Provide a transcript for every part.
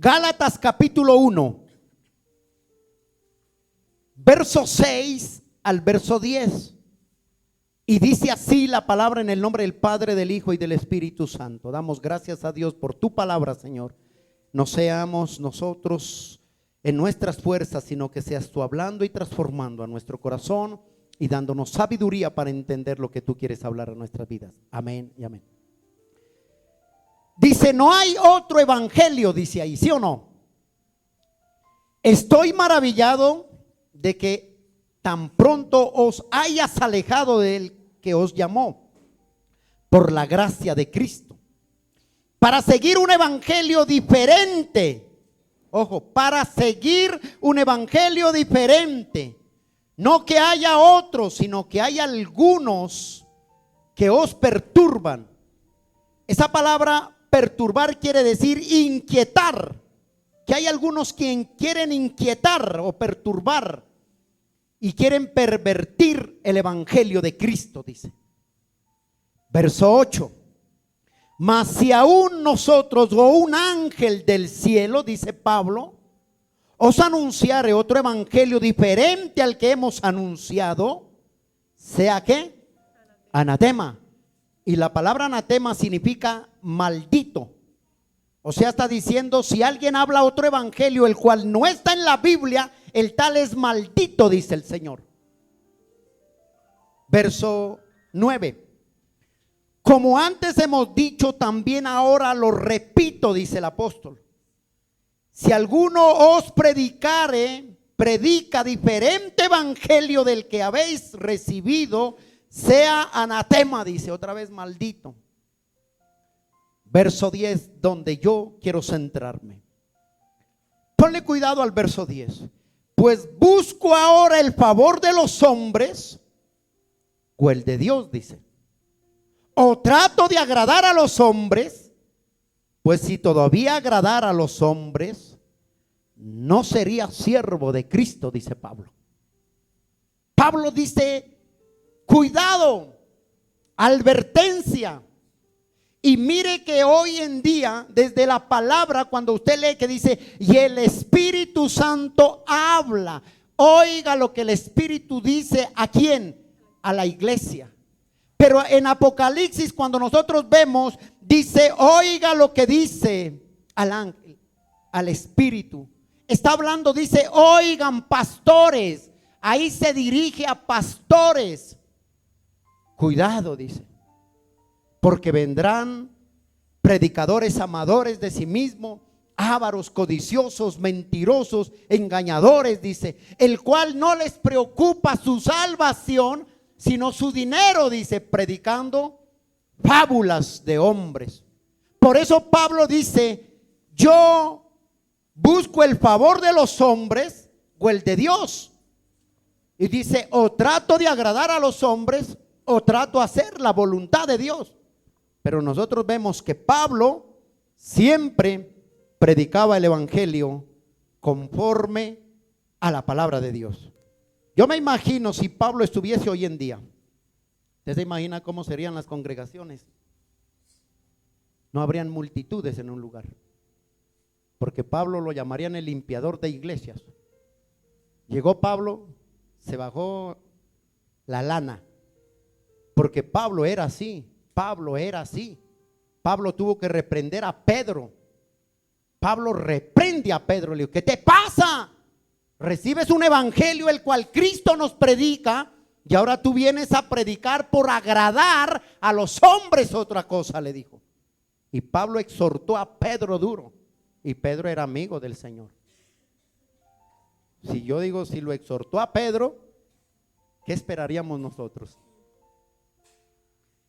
Gálatas capítulo 1, verso 6 al verso 10. Y dice así la palabra en el nombre del Padre, del Hijo y del Espíritu Santo. Damos gracias a Dios por tu palabra, Señor. No seamos nosotros en nuestras fuerzas, sino que seas tú hablando y transformando a nuestro corazón y dándonos sabiduría para entender lo que tú quieres hablar a nuestras vidas. Amén y amén. Dice, no hay otro evangelio, dice ahí, ¿sí o no? Estoy maravillado de que tan pronto os hayas alejado del que os llamó por la gracia de Cristo, para seguir un evangelio diferente. Ojo, para seguir un evangelio diferente. No que haya otros, sino que hay algunos que os perturban. Esa palabra perturbar quiere decir inquietar. Que hay algunos que quieren inquietar o perturbar y quieren pervertir el evangelio de Cristo, dice. Verso 8. Mas si aún nosotros o un ángel del cielo, dice Pablo, os anunciare otro evangelio diferente al que hemos anunciado, sea ¿qué? Anatema. Y la palabra anatema significa maldito. O sea, está diciendo, si alguien habla otro evangelio, el cual no está en la Biblia, el tal es maldito, dice el Señor. Verso 9. Como antes hemos dicho, también ahora lo repito, dice el apóstol. Si alguno os predica diferente evangelio del que habéis recibido, sea anatema, dice otra vez maldito. Verso 10, donde yo quiero centrarme. Ponle cuidado al verso 10. Pues busco ahora el favor de los hombres o el de Dios, dice. O trato de agradar a los hombres, pues si todavía agradara a los hombres, no sería siervo de Cristo, dice Pablo. Pablo dice, cuidado, advertencia. Y mire que hoy en día, desde la palabra, cuando usted lee que dice, y el Espíritu Santo habla, oiga lo que el Espíritu dice, ¿a quién? A la iglesia. Pero en Apocalipsis, cuando nosotros vemos, dice, oiga lo que dice al ángel, al Espíritu. Está hablando, dice, oigan pastores. Ahí se dirige a pastores. Cuidado, dice. Porque vendrán predicadores amadores de sí mismos, ávaros, codiciosos, mentirosos, engañadores, dice, el cual no les preocupa su salvación, sino su dinero, dice, predicando fábulas de hombres. Por eso Pablo dice, yo busco el favor de los hombres o el de Dios. Y dice, o trato de agradar a los hombres o trato de hacer la voluntad de Dios. Pero nosotros vemos que Pablo siempre predicaba el evangelio conforme a la palabra de Dios. Yo me imagino si Pablo estuviese hoy en día, ¿usted se imagina cómo serían las congregaciones? No habrían multitudes en un lugar, porque Pablo lo llamarían el limpiador de iglesias. Llegó Pablo, se bajó la lana, porque Pablo era así. Pablo era así. Pablo tuvo que reprender a Pedro. Pablo reprende a Pedro, le dijo, ¿qué te pasa? Recibes un evangelio el cual Cristo nos predica y ahora tú vienes a predicar por agradar a los hombres, otra cosa, le dijo. Y Pablo exhortó a Pedro duro, y Pedro era amigo del Señor. Si yo digo, si lo exhortó a Pedro, ¿qué esperaríamos nosotros?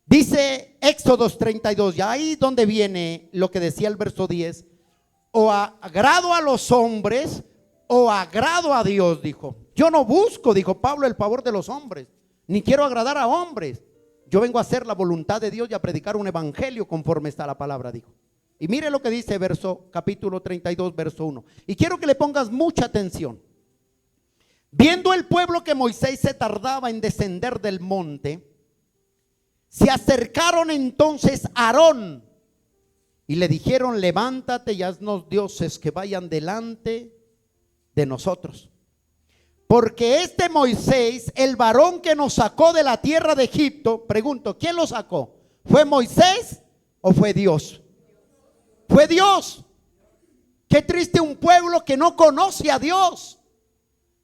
Dice Éxodos 32, y ahí donde viene lo que decía el verso 10, o agrado a los hombres o agrado a Dios, dijo. Yo no busco, dijo Pablo, el favor de los hombres, ni quiero agradar a hombres. Yo vengo a hacer la voluntad de Dios y a predicar un evangelio conforme está la palabra, dijo. Y mire lo que dice capítulo 32, verso 1. Y quiero que le pongas mucha atención. Viendo el pueblo que Moisés se tardaba en descender del monte, se acercaron entonces Aarón Y le dijeron: levántate y haznos dioses que vayan delante de nosotros. Porque este Moisés, el varón que nos sacó de la tierra de Egipto, pregunto, ¿quién lo sacó? ¿Fue Moisés o fue Dios? Fue Dios. Qué triste un pueblo que no conoce a Dios.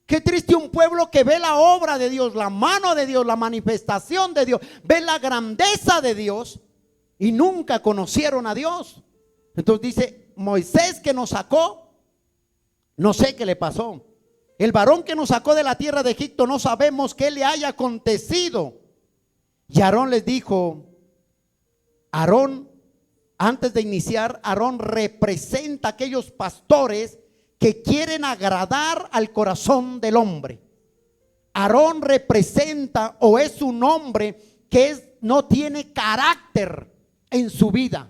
Qué triste un pueblo que ve la obra de Dios, la mano de Dios, la manifestación de Dios, ve la grandeza de Dios y nunca conocieron a Dios. Entonces dice: Moisés que nos sacó, no sé qué le pasó. El varón que nos sacó de la tierra de Egipto, no sabemos qué le haya acontecido. Y Aarón les dijo, Aarón, antes de iniciar, Aarón representa a aquellos pastores que quieren agradar al corazón del hombre. Aarón representa o es un hombre que no tiene carácter en su vida.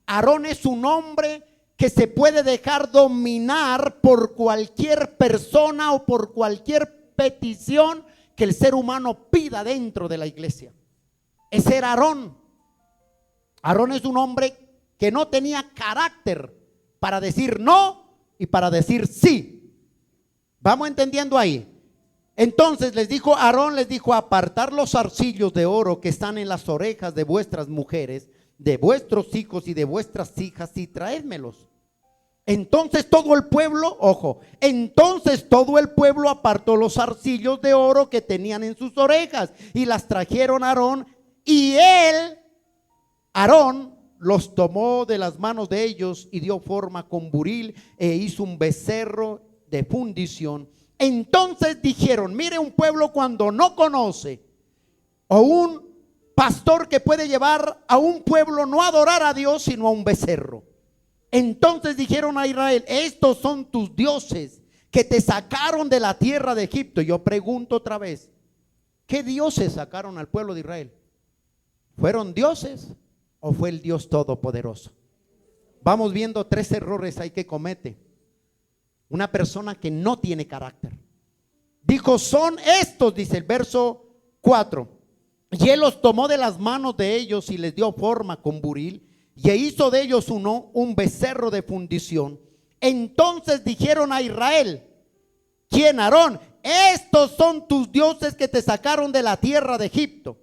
Aarón es un hombre que se puede dejar dominar por cualquier persona o por cualquier petición que el ser humano pida dentro de la iglesia. Ese era Aarón. Aarón es un hombre que no tenía carácter para decir no y para decir sí. ¿Vamos entendiendo ahí? Entonces Aarón les dijo: apartar los zarcillos de oro que están en las orejas de vuestras mujeres, de vuestros hijos y de vuestras hijas, y traédmelos. Entonces todo el pueblo, entonces todo el pueblo apartó los zarcillos de oro que tenían en sus orejas y las trajeron a Aarón, y Aarón los tomó de las manos de ellos y dio forma con buril e hizo un becerro de fundición. Entonces dijeron: mire, un pueblo cuando no conoce, o un pastor que puede llevar a un pueblo no a adorar a Dios sino a un becerro. Entonces dijeron a Israel: estos son tus dioses que te sacaron de la tierra de Egipto. Yo pregunto otra vez: ¿qué dioses sacaron al pueblo de Israel? ¿Fueron dioses o fue el Dios Todopoderoso? Vamos viendo 3 errores ahí que comete una persona que no tiene carácter. Dijo: son estos, dice el verso 4, y él los tomó de las manos de ellos y les dio forma con buril, y hizo de ellos un becerro de fundición. Entonces dijeron a Israel: ¿quién? Aarón: estos son tus dioses que te sacaron de la tierra de Egipto.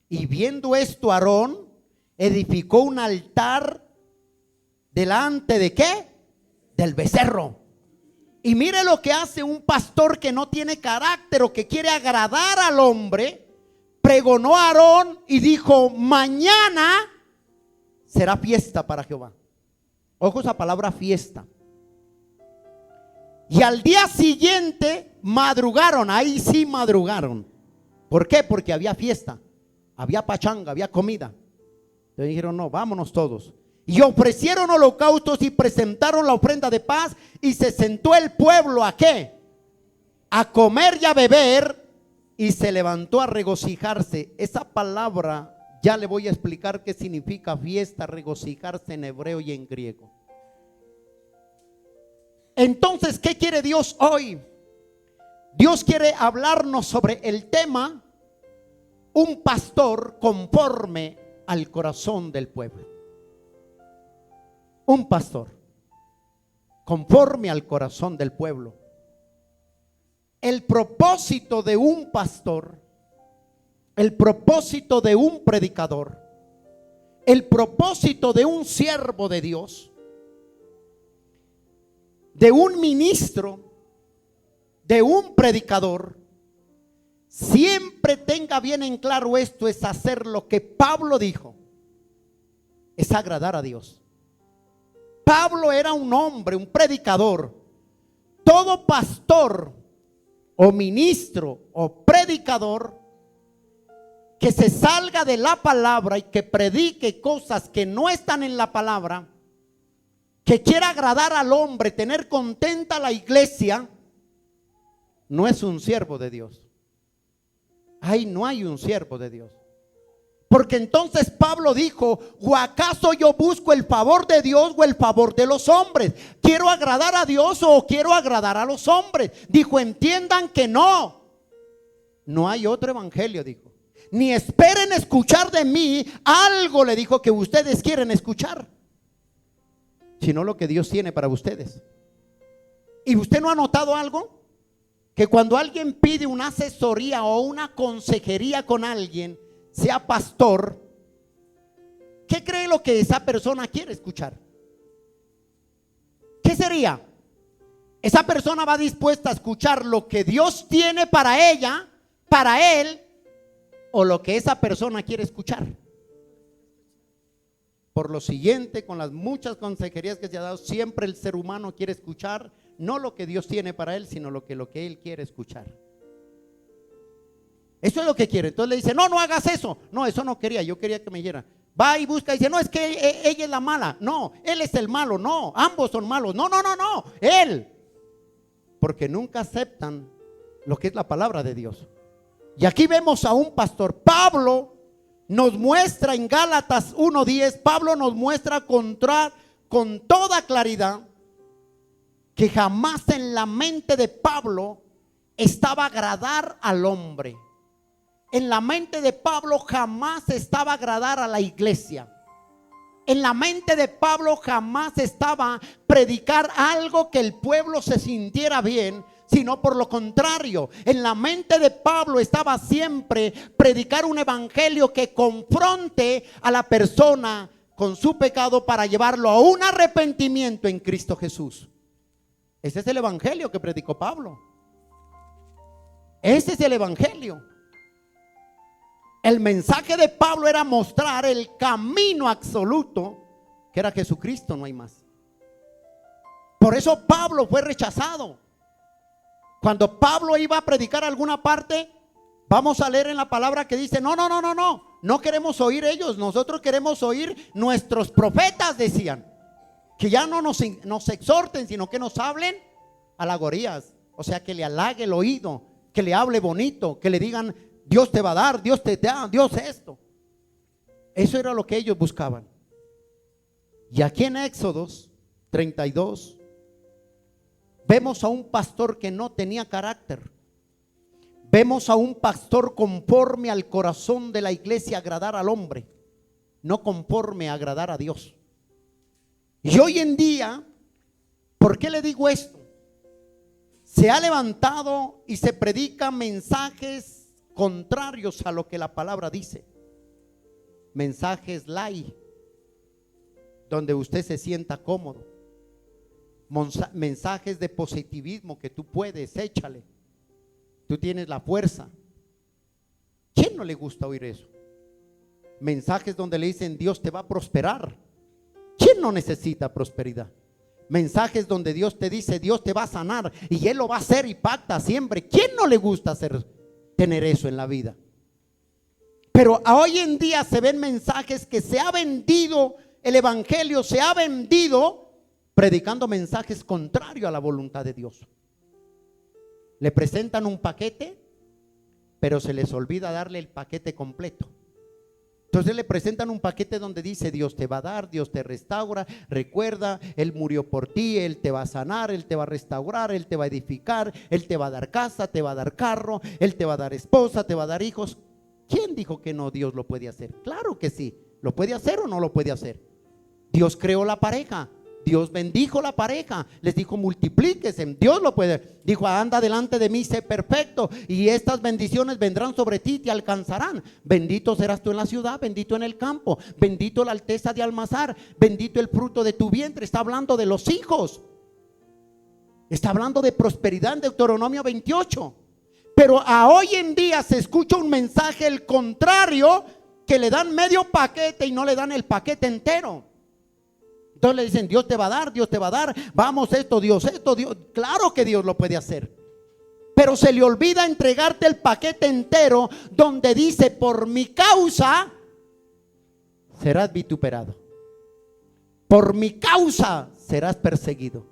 Y viendo esto, Aarón edificó un altar delante de ¿qué? Del becerro. Y mire lo que hace un pastor que no tiene carácter o que quiere agradar al hombre. Pregonó a Aarón y dijo: mañana será fiesta para Jehová. Ojo esa palabra, fiesta. Y al día siguiente madrugaron, ahí sí madrugaron. ¿Por qué? Porque había fiesta, había pachanga, había comida. Entonces dijeron: no, vámonos todos. Y ofrecieron holocaustos y presentaron la ofrenda de paz. Y se sentó el pueblo ¿a qué? A comer y a beber. Y se levantó a regocijarse. Esa palabra ya le voy a explicar qué significa fiesta, regocijarse en hebreo y en griego. Entonces, ¿qué quiere Dios hoy? Dios quiere hablarnos sobre el tema: un pastor conforme al corazón del pueblo. Un pastor conforme al corazón del pueblo. El propósito de un pastor, el propósito de un predicador, el propósito de un siervo de Dios, de un ministro, de un predicador, siempre tenga bien en claro esto: es hacer lo que Pablo dijo, es agradar a Dios. Pablo era un hombre, un predicador. Todo pastor o ministro o predicador que se salga de la palabra y que predique cosas que no están en la palabra, que quiera agradar al hombre, tener contenta a la iglesia, no es un siervo de Dios. Ahí no hay un siervo de Dios. Porque entonces Pablo dijo: ¿o acaso yo busco el favor de Dios o el favor de los hombres? ¿Quiero agradar a Dios o quiero agradar a los hombres? Dijo: entiendan que no hay otro evangelio, dijo. Ni esperen escuchar de mí algo, le dijo, que ustedes quieren escuchar. sino lo que Dios tiene para ustedes. ¿Y usted no ha notado algo? Que cuando alguien pide una asesoría o una consejería con alguien, sea pastor, ¿qué cree lo que esa persona quiere escuchar? ¿Qué sería? Esa persona va dispuesta a escuchar lo que Dios tiene para ella, para él, o lo que esa persona quiere escuchar. Por lo siguiente, con las muchas consejerías que se ha dado, siempre el ser humano quiere escuchar no lo que Dios tiene para él, sino lo que él quiere escuchar. Eso es lo que quiere. Entonces le dice, no hagas eso. No, eso no quería, yo quería que me dijera. Va y busca y dice, no, es que ella es la mala. No, él es el malo. No, ambos son malos. No, él. Porque nunca aceptan lo que es la palabra de Dios. Y aquí vemos a un pastor. Pablo nos muestra en Gálatas 1:10, Pablo nos muestra con toda claridad que jamás en la mente de Pablo estaba agradar al hombre. En la mente de Pablo jamás estaba agradar a la iglesia. En la mente de Pablo jamás estaba predicar algo que el pueblo se sintiera bien, sino por lo contrario, en la mente de Pablo estaba siempre predicar un evangelio que confronte a la persona con su pecado para llevarlo a un arrepentimiento en Cristo Jesús. Ese es el evangelio que predicó Pablo. Ese es el evangelio. El mensaje de Pablo era mostrar el camino absoluto, que era Jesucristo, no hay más. Por eso Pablo fue rechazado. Cuando Pablo iba a predicar alguna parte, vamos a leer en la palabra que dice, no queremos oír ellos, nosotros queremos oír nuestros profetas, decían. Que ya no nos exhorten, sino que nos hablen alegorías. O sea, que le halague el oído, que le hable bonito, que le digan, Dios te va a dar, Dios te da, Dios esto. Eso era lo que ellos buscaban. Y aquí en Éxodos 32 vemos a un pastor que no tenía carácter. Vemos a un pastor conforme al corazón de la iglesia, agradar al hombre, no conforme a agradar a Dios. Y hoy en día, ¿por qué le digo esto? Se ha levantado y se predican mensajes contrarios a lo que la palabra dice. Mensajes light, donde usted se sienta cómodo. Mensajes de positivismo, que tú puedes, échale. Tú tienes la fuerza. ¿Quién no le gusta oír eso? Mensajes donde le dicen, Dios te va a prosperar. ¿Quién no necesita prosperidad? Mensajes donde Dios te dice, Dios te va a sanar y Él lo va a hacer y pacta siempre. ¿Quién no le gusta tener eso en la vida? Pero hoy en día se ven mensajes que se ha vendido, el evangelio se ha vendido predicando mensajes contrarios a la voluntad de Dios. Le presentan un paquete, pero se les olvida darle el paquete completo. Entonces le presentan un paquete donde dice, Dios te va a dar, Dios te restaura, recuerda, Él murió por ti, Él te va a sanar, Él te va a restaurar, Él te va a edificar, Él te va a dar casa, te va a dar carro, Él te va a dar esposa, te va a dar hijos. ¿Quién dijo que no Dios lo puede hacer? Claro que sí. ¿Lo puede hacer o no lo puede hacer? Dios creó la pareja, Dios bendijo la pareja, les dijo multiplíquese, Dios lo puede. Dijo, anda delante de mí, sé perfecto, y estas bendiciones vendrán sobre ti y te alcanzarán. Bendito serás tú en la ciudad, bendito en el campo, bendito la alteza de almazar, bendito el fruto de tu vientre. Está hablando de los hijos, está hablando de prosperidad en Deuteronomio 28. Pero a hoy en día se escucha un mensaje el contrario, que le dan medio paquete y no le dan el paquete entero. Entonces le dicen, Dios te va a dar, Dios te va a dar, vamos esto, Dios. Claro que Dios lo puede hacer, pero se le olvida entregarte el paquete entero, donde dice, por mi causa serás vituperado, por mi causa serás perseguido,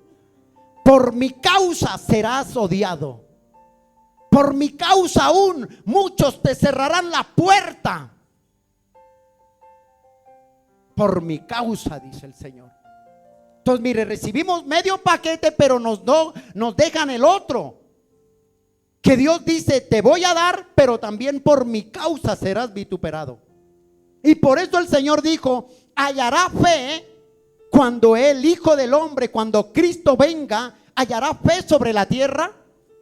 por mi causa serás odiado, por mi causa aún muchos te cerrarán la puerta. Por mi causa, dice el Señor. Entonces mire, recibimos medio paquete, pero nos dejan el otro, que Dios dice, te voy a dar, pero también por mi causa serás vituperado. Y por eso el Señor dijo, hallará fe cuando el Hijo del Hombre, cuando Cristo venga, hallará fe sobre la tierra?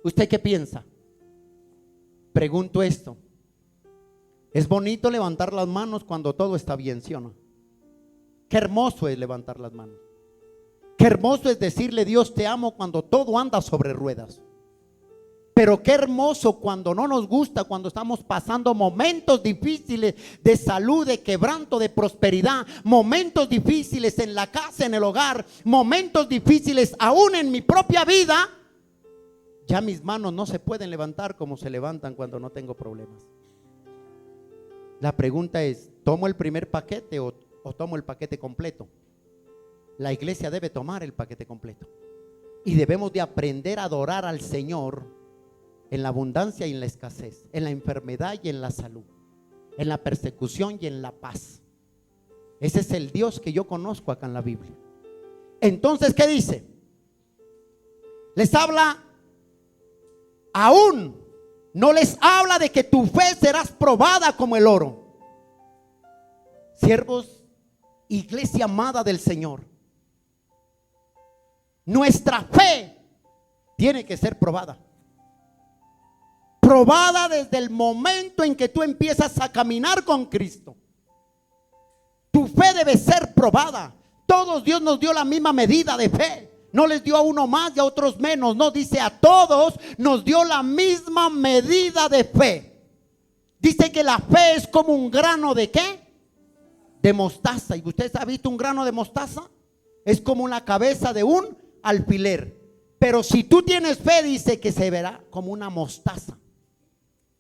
¿Usted qué piensa? Pregunto esto. Es bonito levantar las manos cuando todo está bien, ¿sí o no? Qué hermoso es levantar las manos. Qué hermoso es decirle Dios te amo cuando todo anda sobre ruedas. Pero qué hermoso cuando no nos gusta, cuando estamos pasando momentos difíciles de salud, de quebranto, de prosperidad, momentos difíciles en la casa, en el hogar, momentos difíciles aún en mi propia vida. Ya mis manos no se pueden levantar como se levantan cuando no tengo problemas. La pregunta es, ¿tomo el primer paquete o tomo el paquete completo? La iglesia debe tomar el paquete completo. Y debemos de aprender a adorar al Señor en la abundancia y en la escasez, en la enfermedad y en la salud, en la persecución y en la paz. Ese es el Dios que yo conozco acá en la Biblia. Entonces, ¿qué dice? Les habla, aún no les habla de que tu fe serás probada como el oro. Siervos, iglesia amada del Señor, nuestra fe tiene que ser probada. Probada desde el momento en que tú empiezas a caminar con Cristo. Tu fe debe ser probada. Todos Dios nos dio la misma medida de fe. No les dio a uno más y a otros menos. No, dice a todos nos dio la misma medida de fe. Dice que la fe es como un grano de ¿qué? De mostaza. ¿Y usted ha visto un grano de mostaza? Es como la cabeza de un alfiler. Pero si tú tienes fe, dice que se verá como una mostaza.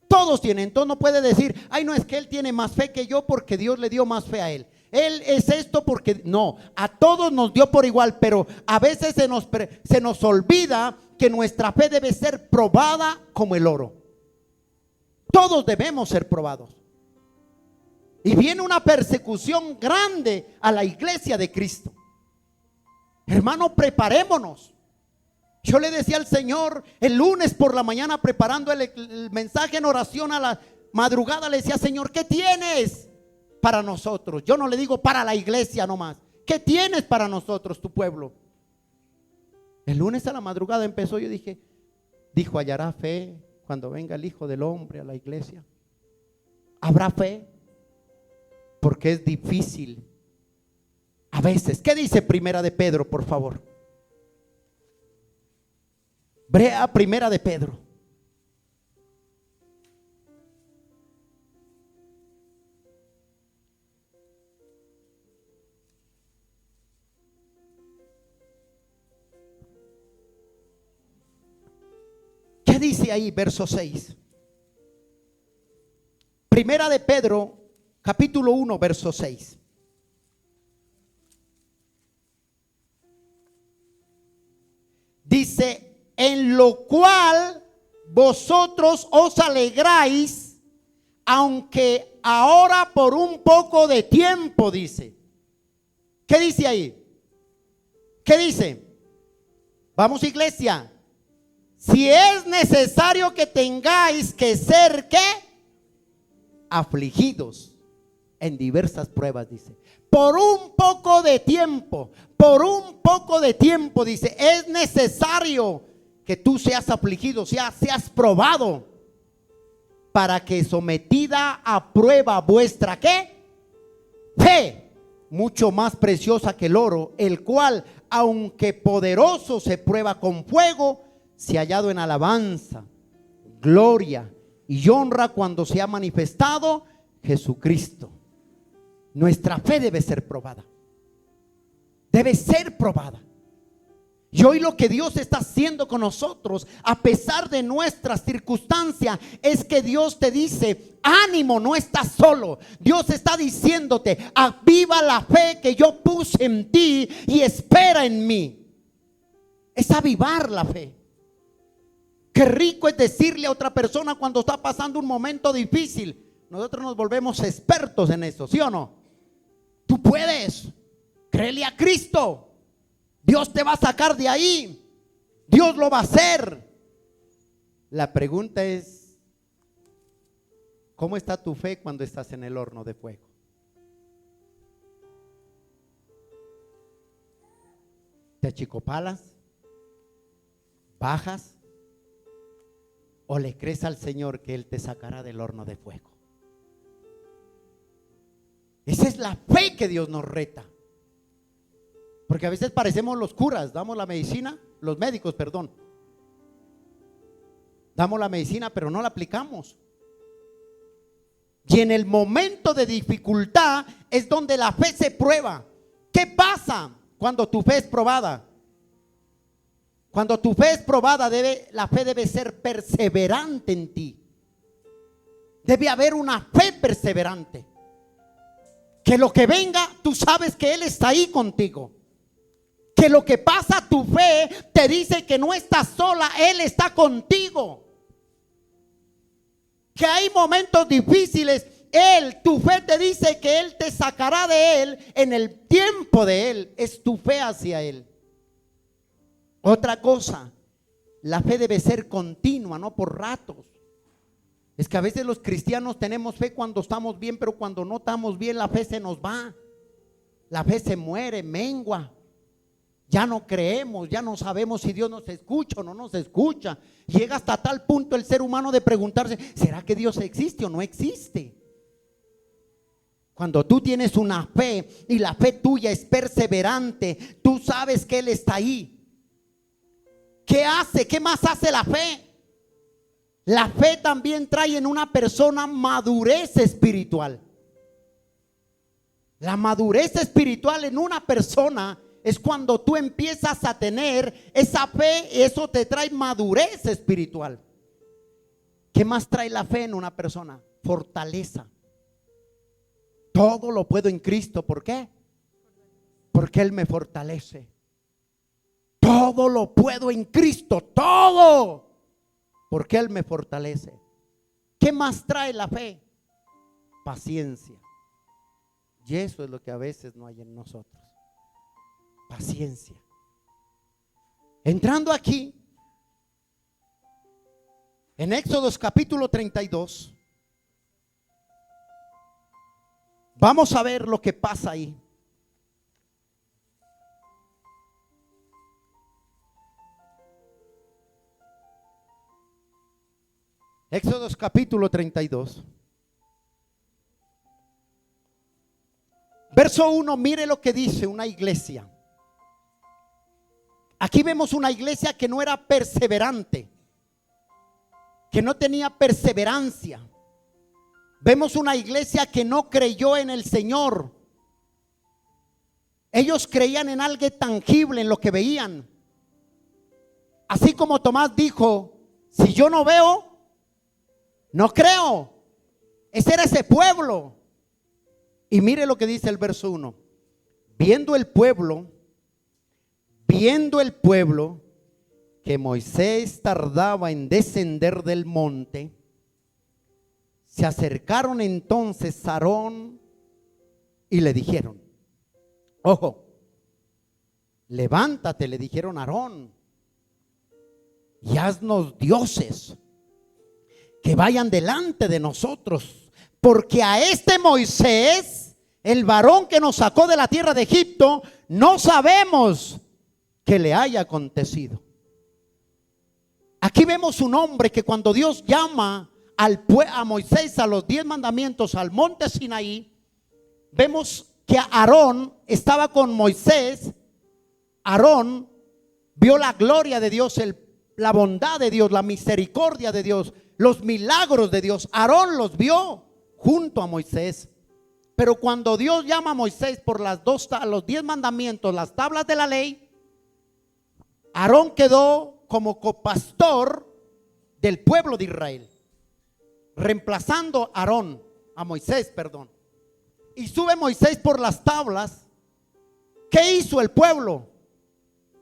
Todos tienen. Entonces no puede decir, ay, no, es que él tiene más fe que yo porque Dios le dio más fe a él. Él es esto porque no, a todos nos dio por igual, pero a veces se nos olvida que nuestra fe debe ser probada como el oro. Todos debemos ser probados. Y viene una persecución grande a la iglesia de Cristo. Hermano, preparémonos. Yo le decía al Señor el lunes por la mañana, preparando el mensaje en oración a la madrugada, le decía, Señor, ¿qué tienes para nosotros? Yo no le digo para la iglesia nomás. ¿Qué tienes para nosotros, tu pueblo? El lunes a la madrugada empezó, yo dijo, hallará fe cuando venga el Hijo del Hombre a la iglesia. ¿Habrá fe? Porque es difícil a veces. ¿Qué dice Primera de Pedro, por favor? Brea Primera de Pedro. ¿Qué dice ahí, verso 6? Primera de Pedro, capítulo 1, verso 6. Dice, en lo cual vosotros os alegráis, aunque ahora por un poco de tiempo, dice. ¿Qué dice ahí? ¿Qué dice? Vamos, iglesia. Si es necesario que tengáis que ser, ¿qué? Afligidos en diversas pruebas, dice. Por un poco de tiempo, dice, es necesario que tú seas afligido, seas probado, para que sometida a prueba vuestra, ¿qué? Fe, mucho más preciosa que el oro, el cual, aunque poderoso, se prueba con fuego, se ha hallado en alabanza, gloria y honra cuando se ha manifestado Jesucristo. Nuestra fe debe ser probada. Debe ser probada. Y hoy lo que Dios está haciendo con nosotros, a pesar de nuestras circunstancias, es que Dios te dice, ánimo, no estás solo. Dios está diciéndote, aviva la fe que yo puse en ti y espera en mí. Es avivar la fe. Qué rico es decirle a otra persona cuando está pasando un momento difícil. Nosotros nos volvemos expertos en eso, ¿sí o no? Tú puedes, créele a Cristo. Dios te va a sacar de ahí. Dios lo va a hacer. La pregunta es, ¿cómo está tu fe cuando estás en el horno de fuego? ¿Te achicopalas? ¿Bajas? ¿O le crees al Señor que Él te sacará del horno de fuego? Esa es la fe que Dios nos reta. Porque a veces parecemos los curas, damos la medicina, los médicos, perdón. Damos la medicina, pero no la aplicamos. Y en el momento de dificultad es donde la fe se prueba. ¿Qué pasa cuando tu fe es probada? Cuando tu fe es probada, la fe debe ser perseverante en ti. Debe haber una fe perseverante. Que lo que venga, tú sabes que Él está ahí contigo. Que lo que pasa, tu fe te dice que no estás sola, Él está contigo. Que hay momentos difíciles, tu fe te dice que Él te sacará de Él en el tiempo de Él. Es tu fe hacia Él. Otra cosa, la fe debe ser continua, no por ratos. Es que a veces los cristianos tenemos fe cuando estamos bien, pero cuando no estamos bien la fe se nos va. La fe se muere, mengua. Ya no creemos, ya no sabemos si Dios nos escucha o no nos escucha. Llega hasta tal punto el ser humano de preguntarse, ¿será que Dios existe o no existe? Cuando tú tienes una fe y la fe tuya es perseverante, tú sabes que Él está ahí. ¿Qué hace? ¿Qué más hace la fe? La fe también trae en una persona madurez espiritual. La madurez espiritual en una persona es cuando tú empiezas a tener esa fe, eso te trae madurez espiritual. ¿Qué más trae la fe en una persona? Fortaleza. Todo lo puedo en Cristo. ¿Por qué? Porque Él me fortalece. Todo lo puedo en Cristo, todo. Porque Él me fortalece. ¿Qué más trae la fe? Paciencia. Y eso es lo que a veces no hay en nosotros. Paciencia. Entrando aquí, en Éxodos capítulo 32, vamos a ver lo que pasa ahí. Éxodos capítulo 32. Verso 1, mire lo que dice una iglesia. Aquí vemos una iglesia que no era perseverante, que no tenía perseverancia. Vemos una iglesia que no creyó en el Señor. Ellos creían en algo tangible, en lo que veían. Así como Tomás dijo, si yo no veo, no creo. Ese era ese pueblo. Y mire lo que dice el verso 1. Viendo el pueblo que Moisés tardaba en descender del monte, se acercaron entonces a Aarón y le dijeron, ojo, levántate, le dijeron a Aarón, y haznos dioses que vayan delante de nosotros, porque a este Moisés, el varón que nos sacó de la tierra de Egipto, no sabemos que le haya acontecido. Aquí vemos un hombre que cuando Dios llama a Moisés a los 10 mandamientos al monte Sinaí, vemos que Aarón estaba con Moisés. Aarón vio la gloria de Dios, la bondad de Dios, la misericordia de Dios, los milagros de Dios. Aarón los vio junto a Moisés. Pero cuando Dios llama a Moisés por los 10 mandamientos, las tablas de la ley, Aarón quedó como copastor del pueblo de Israel, reemplazando a Moisés. Y sube Moisés por las tablas. ¿Qué hizo el pueblo?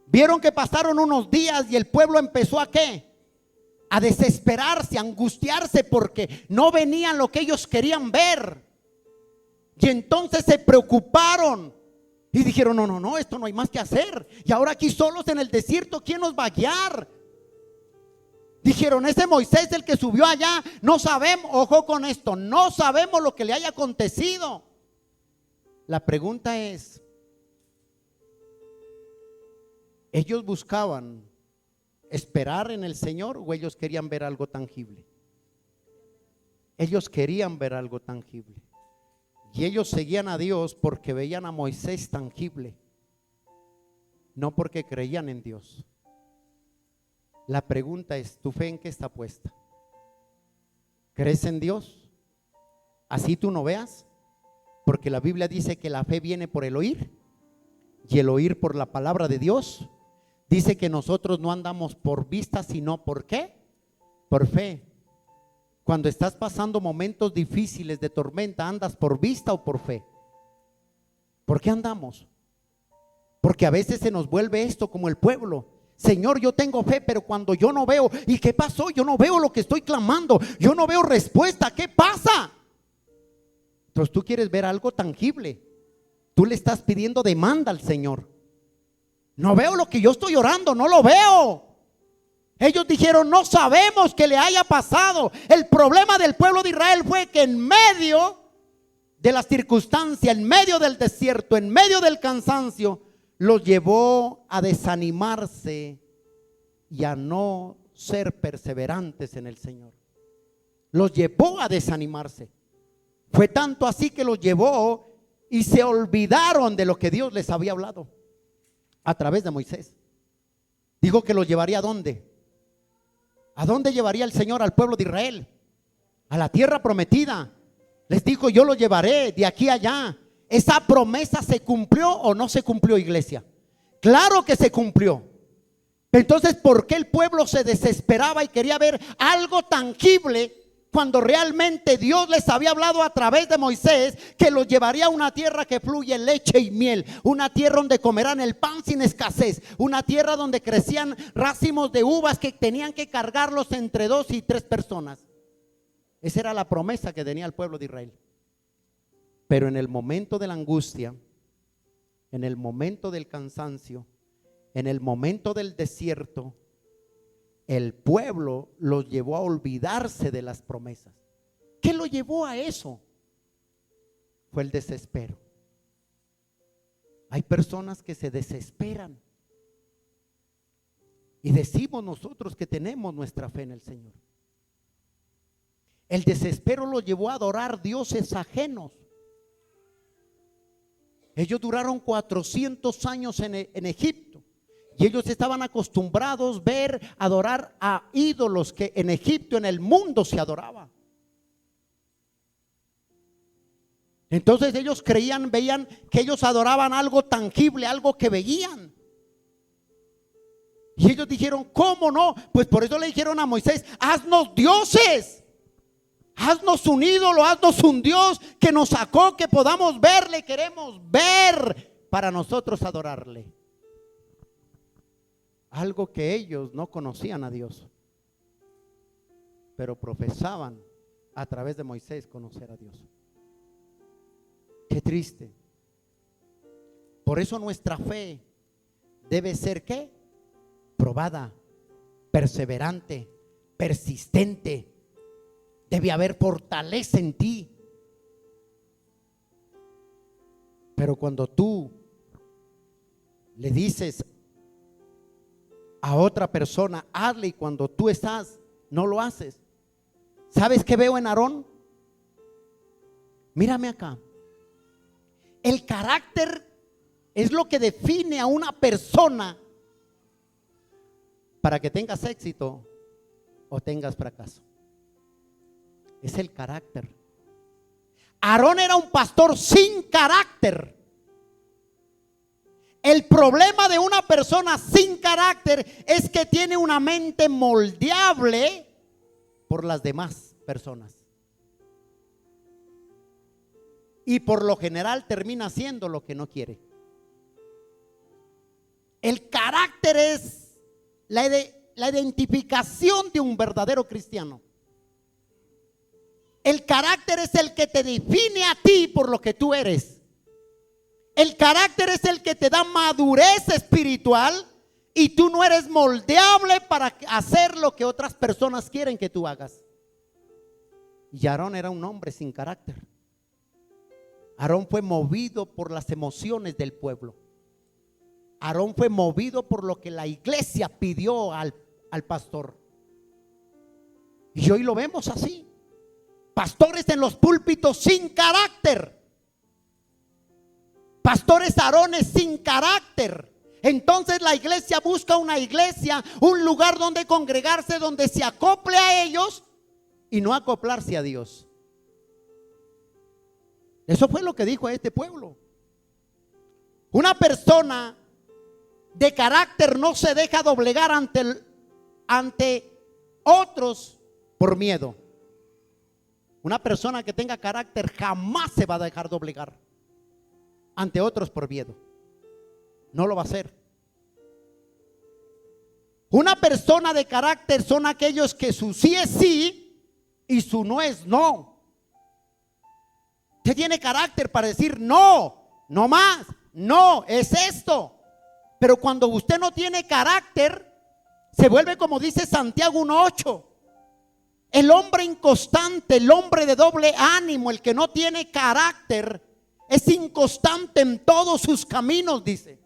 Vieron que pasaron unos días y el pueblo empezó ¿a qué? A desesperarse, a angustiarse porque no venían lo que ellos querían ver. Y entonces se preocuparon y dijeron, no, esto no hay más que hacer. Y ahora aquí solos en el desierto, ¿quién nos va a guiar? Dijeron, ese Moisés el que subió allá, no sabemos, ojo con esto, no sabemos lo que le haya acontecido. La pregunta es, Ellos buscaban esperar en el Señor, o ellos querían ver algo tangible. Ellos querían ver algo tangible. Y ellos seguían a Dios porque veían a Moisés tangible, no porque creían en Dios. La pregunta es, ¿tu fe en qué está puesta? ¿Crees en Dios? Así tú no veas, porque la Biblia dice que la fe viene por el oír y el oír por la palabra de Dios. Dice que nosotros no andamos por vista, sino ¿por qué? Por fe. Cuando estás pasando momentos difíciles de tormenta, ¿andas por vista o por fe? ¿Por qué andamos? Porque a veces se nos vuelve esto como el pueblo. Señor, yo tengo fe, pero cuando yo no veo, ¿y qué pasó? Yo no veo lo que estoy clamando, yo no veo respuesta, ¿qué pasa? Entonces tú quieres ver algo tangible, tú le estás pidiendo demanda al Señor. No veo lo que yo estoy orando, no lo veo. Ellos dijeron, no sabemos qué le haya pasado. El problema del pueblo de Israel fue que en medio de las circunstancias, en medio del desierto, en medio del cansancio, los llevó a desanimarse y a no ser perseverantes en el Señor. Los llevó a desanimarse. Fue tanto así que los llevó y se olvidaron de lo que Dios les había hablado a través de Moisés. Dijo que los llevaría ¿a dónde? ¿A dónde llevaría el Señor al pueblo de Israel? A la tierra prometida. Les dijo, yo los llevaré de aquí a allá. ¿Esa promesa se cumplió o no se cumplió, iglesia? Claro que se cumplió. Entonces, ¿por qué el pueblo se desesperaba y quería ver algo tangible cuando realmente Dios les había hablado a través de Moisés que los llevaría a una tierra que fluye leche y miel, una tierra donde comerán el pan sin escasez, una tierra donde crecían racimos de uvas que tenían que cargarlos entre 2 y 3 personas? Esa era la promesa que tenía el pueblo de Israel. Pero en el momento de la angustia, en el momento del cansancio, en el momento del desierto, el pueblo los llevó a olvidarse de las promesas. ¿Qué lo llevó a eso? Fue el desespero. Hay personas que se desesperan y decimos nosotros que tenemos nuestra fe en el Señor. El desespero los llevó a adorar dioses ajenos. Ellos duraron 400 años en Egipto. Y ellos estaban acostumbrados a ver, adorar a ídolos que en Egipto, en el mundo se adoraba. Entonces ellos creían, veían que ellos adoraban algo tangible, algo que veían. Y ellos dijeron, ¿cómo no? Pues por eso le dijeron a Moisés, haznos dioses. Haznos un ídolo, haznos un Dios que nos sacó, que podamos verle, queremos ver para nosotros adorarle. Algo que ellos no conocían a Dios, pero profesaban a través de Moisés conocer a Dios. Qué triste. Por eso nuestra fe debe ser ¿qué? Probada, perseverante, persistente. Debe haber fortaleza en ti. Pero cuando tú le dices a otra persona, hazle, y cuando tú estás, no lo haces. ¿Sabes qué veo en Aarón? Mírame acá. El carácter es lo que define a una persona para que tengas éxito o tengas fracaso. Es el carácter. Aarón era un pastor sin carácter. El problema de una persona sin carácter es que tiene una mente moldeable por las demás personas. Y por lo general termina haciendo lo que no quiere. El carácter es la identificación de un verdadero cristiano. El carácter es el que te define a ti por lo que tú eres. El carácter es el que te da madurez espiritual y tú no eres moldeable para hacer lo que otras personas quieren que tú hagas. Y Aarón era un hombre sin carácter. Aarón fue movido por las emociones del pueblo. Aarón fue movido por lo que la iglesia pidió al pastor. Y hoy lo vemos así. Pastores en los púlpitos sin carácter. Pastores Aarones sin carácter. Entonces la iglesia busca una iglesia, un lugar donde congregarse, donde se acople a ellos y no acoplarse a Dios. Eso fue lo que dijo a este pueblo. Una persona de carácter no se deja doblegar ante otros por miedo. Una persona que tenga carácter jamás se va a dejar doblegar ante otros por miedo. No lo va a hacer. Una persona de carácter son aquellos que su sí es sí y su no es no. Usted tiene carácter para decir no, no más, no, es esto. Pero cuando usted no tiene carácter, se vuelve como dice Santiago 1:8. El hombre inconstante, el hombre de doble ánimo, el que no tiene carácter, es inconstante en todos sus caminos, dice.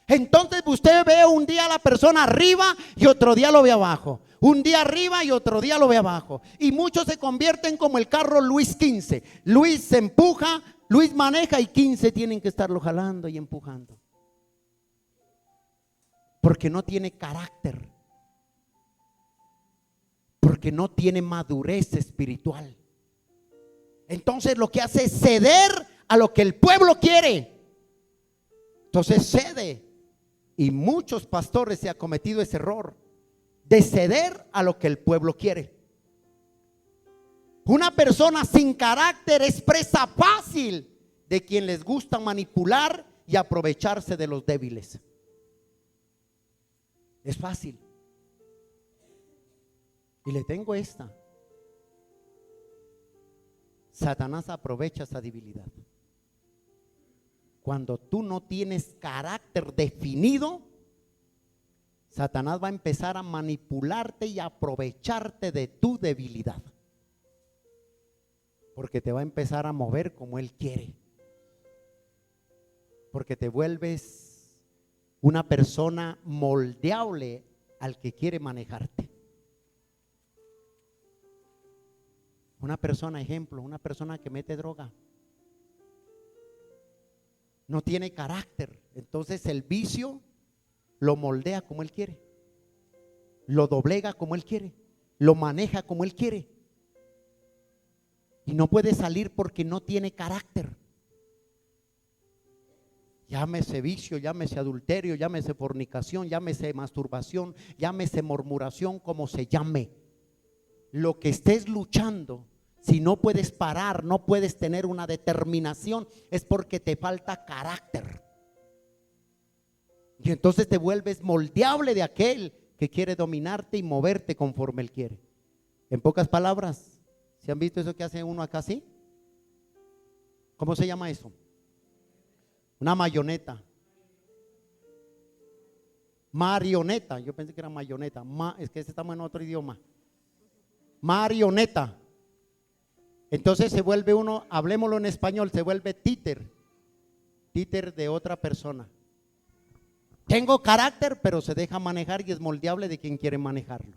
Entonces usted ve un día a la persona arriba y otro día lo ve abajo. Un día arriba y otro día lo ve abajo. Y muchos se convierten como el carro Luis XV. Luis se empuja, Luis maneja y 15 tienen que estarlo jalando y empujando. Porque no tiene carácter. Porque no tiene madurez espiritual. Entonces lo que hace es ceder a lo que el pueblo quiere. Entonces cede. Y muchos pastores se han cometido ese error de ceder a lo que el pueblo quiere. Una persona sin carácter es presa fácil de quien les gusta manipular y aprovecharse de los débiles. Es fácil. Y le tengo esta. Satanás aprovecha esa debilidad. Cuando tú no tienes carácter definido, Satanás va a empezar a manipularte y a aprovecharte de tu debilidad. Porque te va a empezar a mover como él quiere. Porque te vuelves una persona moldeable al que quiere manejarte. Una persona, ejemplo, una persona que mete droga. No tiene carácter. Entonces el vicio lo moldea como él quiere. Lo doblega como él quiere. Lo maneja como él quiere. Y no puede salir porque no tiene carácter. Llámese vicio, llámese adulterio, llámese fornicación, llámese masturbación, llámese murmuración, como se llame. Lo que estés luchando, si no puedes parar, no puedes tener una determinación, es porque te falta carácter. Y entonces te vuelves moldeable de aquel que quiere dominarte y moverte conforme él quiere. En pocas palabras, ¿se han visto eso que hace uno acá así? ¿Cómo se llama eso? Una marioneta. Marioneta. Yo pensé que era marioneta. Es que estamos en otro idioma. Marioneta. Entonces se vuelve uno, hablemoslo en español, se vuelve títer. Títer de otra persona. Tengo carácter, pero se deja manejar y es moldeable de quien quiere manejarlo.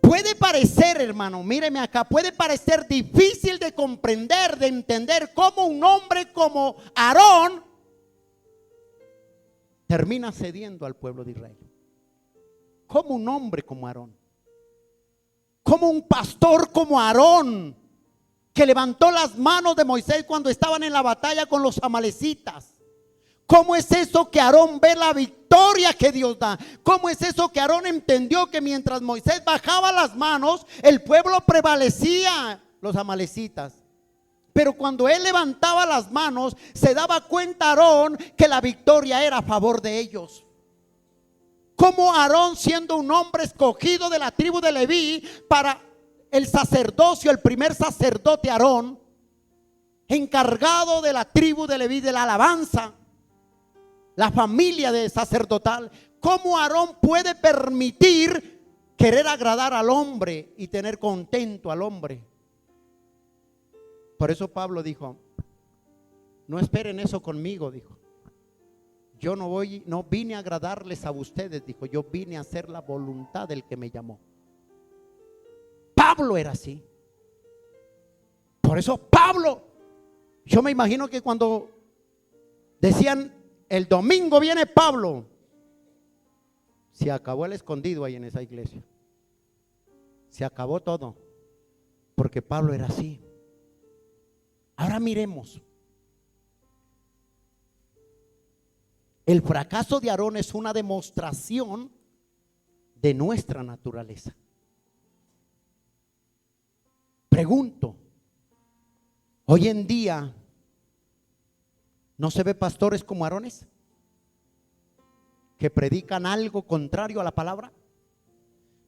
Puede parecer, hermano, míreme acá, puede parecer difícil de comprender, de entender cómo un hombre como Aarón termina cediendo al pueblo de Israel. Como un hombre como Aarón, como un pastor como Aarón, que levantó las manos de Moisés cuando estaban en la batalla con los amalecitas. ¿Cómo es eso que Aarón ve la victoria que Dios da? ¿Cómo es eso que Aarón entendió que mientras Moisés bajaba las manos, el pueblo prevalecía, los amalecitas? Pero cuando él levantaba las manos, se daba cuenta Aarón que la victoria era a favor de ellos. Como Aarón, siendo un hombre escogido de la tribu de Leví para el sacerdocio, el primer sacerdote Aarón, encargado de la tribu de Leví, de la alabanza, la familia de sacerdotal, ¿cómo Aarón puede permitir querer agradar al hombre y tener contento al hombre? Por eso Pablo dijo, no esperen eso conmigo, dijo. Yo no vine a agradarles a ustedes, dijo, yo vine a hacer la voluntad del que me llamó. Pablo era así. Por eso Pablo, yo me imagino que cuando decían el domingo viene Pablo, se acabó el escondido ahí en esa iglesia. Se acabó todo, porque Pablo era así. Ahora miremos. El fracaso de Aarón es una demostración de nuestra naturaleza. Pregunto, hoy en día ¿no se ve pastores como Aarones que predican algo contrario a la palabra?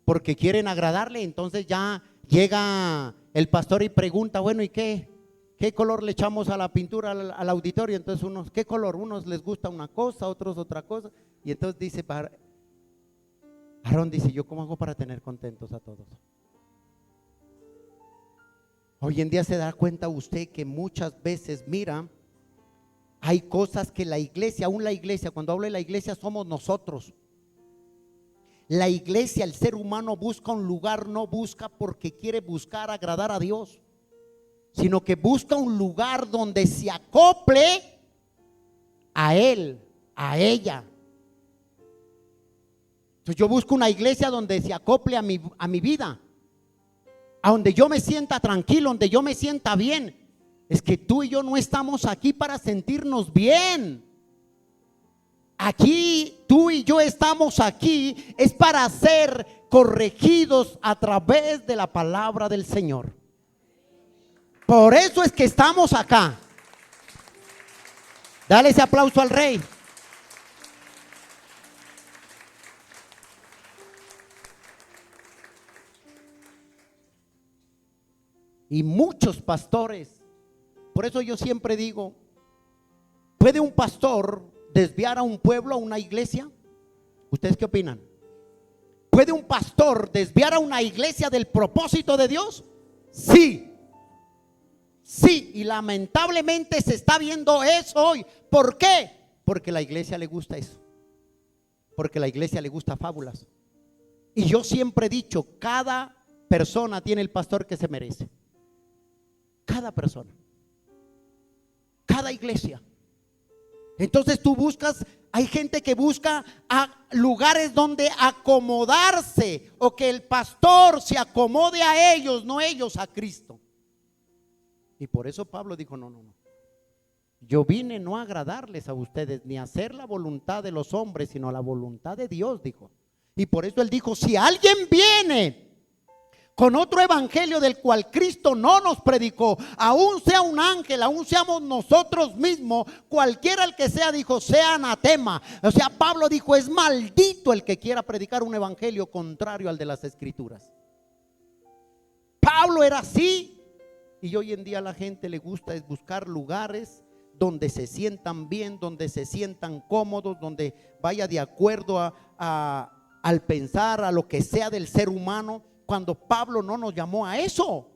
Porque quieren agradarle. Entonces ya llega el pastor y pregunta, bueno, ¿y qué color le echamos a la pintura al auditorio? Entonces unos, ¿qué color? Unos les gusta una cosa, otros otra cosa. Y entonces dice, Aarón dice, ¿yo cómo hago para tener contentos a todos? Hoy en día se da cuenta usted que muchas veces, mira, hay cosas que la iglesia, aún la iglesia, cuando hablo de la iglesia somos nosotros. La iglesia, el ser humano busca un lugar, no busca porque quiere buscar agradar a Dios, sino que busca un lugar donde se acople a él, a ella. Entonces yo busco una iglesia donde se acople a mi vida, a donde yo me sienta tranquilo, donde yo me sienta bien. Es que tú y yo no estamos aquí para sentirnos bien. Aquí tú y yo estamos aquí es para ser corregidos a través de la palabra del Señor. Por eso es que estamos acá. Dale ese aplauso al Rey. Y muchos pastores, por eso yo siempre digo, ¿puede un pastor desviar a un pueblo, a una iglesia? ¿Ustedes qué opinan? ¿Puede un pastor desviar a una iglesia del propósito de Dios? Sí. Sí, y lamentablemente se está viendo eso hoy. ¿Por qué? Porque a la iglesia le gusta eso. Porque a la iglesia le gusta fábulas. Y yo siempre he dicho, cada persona tiene el pastor que se merece. Cada persona. Cada iglesia. Entonces tú buscas, hay gente que busca a lugares donde acomodarse, o que el pastor se acomode a ellos, no ellos a Cristo. Y por eso Pablo dijo, no. Yo vine no a agradarles a ustedes, ni a hacer la voluntad de los hombres, sino la voluntad de Dios, dijo. Y por eso él dijo, si alguien viene con otro evangelio del cual Cristo no nos predicó, aún sea un ángel, aún seamos nosotros mismos, cualquiera el que sea, dijo, sea anatema. O sea, Pablo dijo, es maldito el que quiera predicar un evangelio contrario al de las Escrituras. Pablo era así. Y hoy en día a la gente le gusta es buscar lugares donde se sientan bien, donde se sientan cómodos, donde vaya de acuerdo al pensar, a lo que sea del ser humano, cuando Pablo no nos llamó a eso.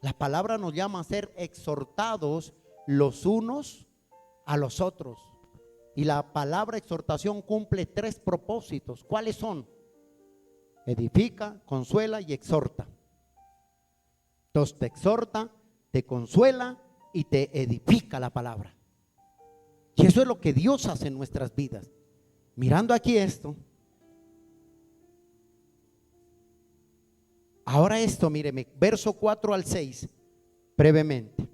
La palabra nos llama a ser exhortados los unos a los otros. Y la palabra exhortación cumple 3 propósitos. ¿Cuáles son? Edifica, consuela y exhorta. Entonces te exhorta, te consuela y te edifica la palabra. Y eso es lo que Dios hace en nuestras vidas. Mirando aquí esto. Ahora esto, míreme, verso 4 al 6, brevemente.